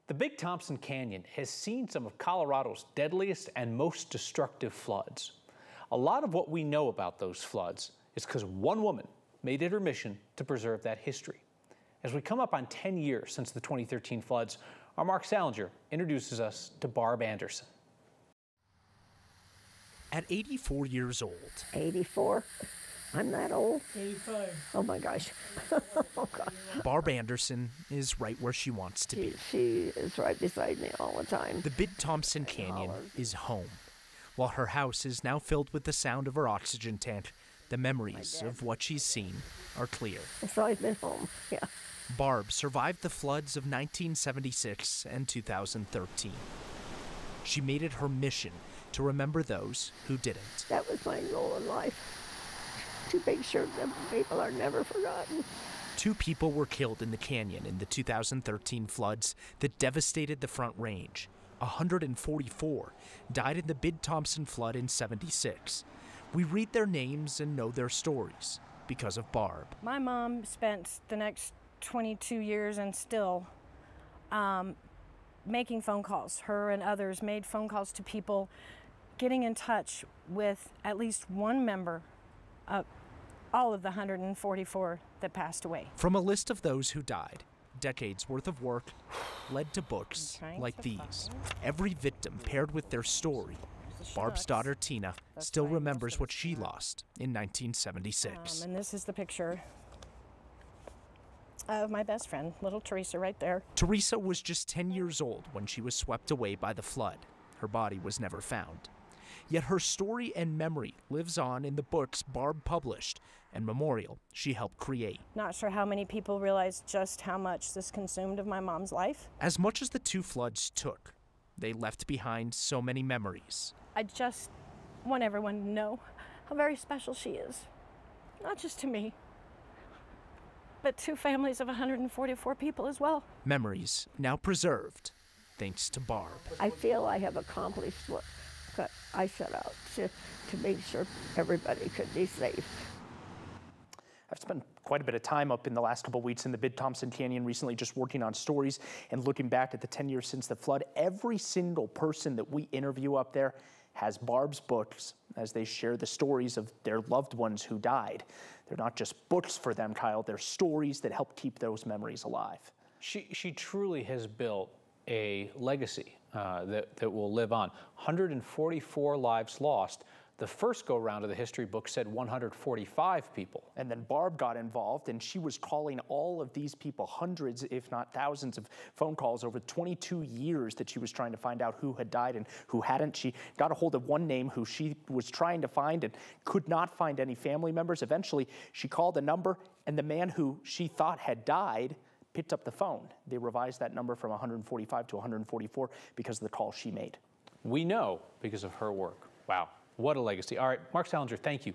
The Big Thompson Canyon has seen some of Colorado's deadliest and most destructive floods. A lot of what we know about those floods is because one woman made it her mission to preserve that history. As we come up on 10 years since the 2013 floods, our Mark Salinger introduces us to Barb Anderson. At 84 years old. 84? I'm that old? 85. Oh my gosh. Oh God. Barb Anderson is right where she wants to be. She is right beside me all the time. The Big Thompson Canyon is home. While her house is now filled with the sound of her oxygen tank, the memories of what she's seen are clear. So I've been home, yeah. Barb survived the floods of 1976 and 2013. She made it her mission to remember those who didn't. That was my goal in life, to make sure that people are never forgotten. 2 people were killed in the canyon in the 2013 floods that devastated the Front Range. 144 died in the Big Thompson flood in '76. We read their names and know their stories because of Barb. My mom spent the next 22 years and still making phone calls. Her and others made phone calls to people, getting in touch with at least one member of all of the 144 that passed away. From a list of those who died, decades worth of work led to books like these. Every victim paired with their story. Barb's daughter Tina still remembers what she lost in 1976. And this is the picture of my best friend, little Teresa, right there. Teresa was just 10 years old when she was swept away by the flood. Her body was never found. Yet her story and memory lives on in the books Barb published and memorial she helped create. Not sure how many people realize just how much this consumed of my mom's life. As much as the 2 floods took, they left behind so many memories. I just want everyone to know how very special she is. Not just to me, but to families of 144 people as well. Memories now preserved thanks to Barb. I feel I have accomplished what I set out to make sure everybody could be safe. I've spent quite a bit of time up in the last couple of weeks in the Big Thompson Canyon recently, just working on stories and looking back at the 10 years since the flood. Every single person that we interview up there has Barb's books as they share the stories of their loved ones who died. They're not just books for them, Kyle. They're stories that help keep those memories alive. She truly has built a legacy that will live on. 144 lives lost. The first go-round of the history book said 145 people. And then Barb got involved, and she was calling all of these people, hundreds, if not thousands of phone calls over 22 years that she was trying to find out who had died and who hadn't. She got a hold of one name who she was trying to find and could not find any family members. Eventually, she called a number, and the man who she thought had died picked up the phone. They revised that number from 145 to 144 because of the call she made. We know because of her work. Wow. What a legacy. All right, Mark Salinger, thank you.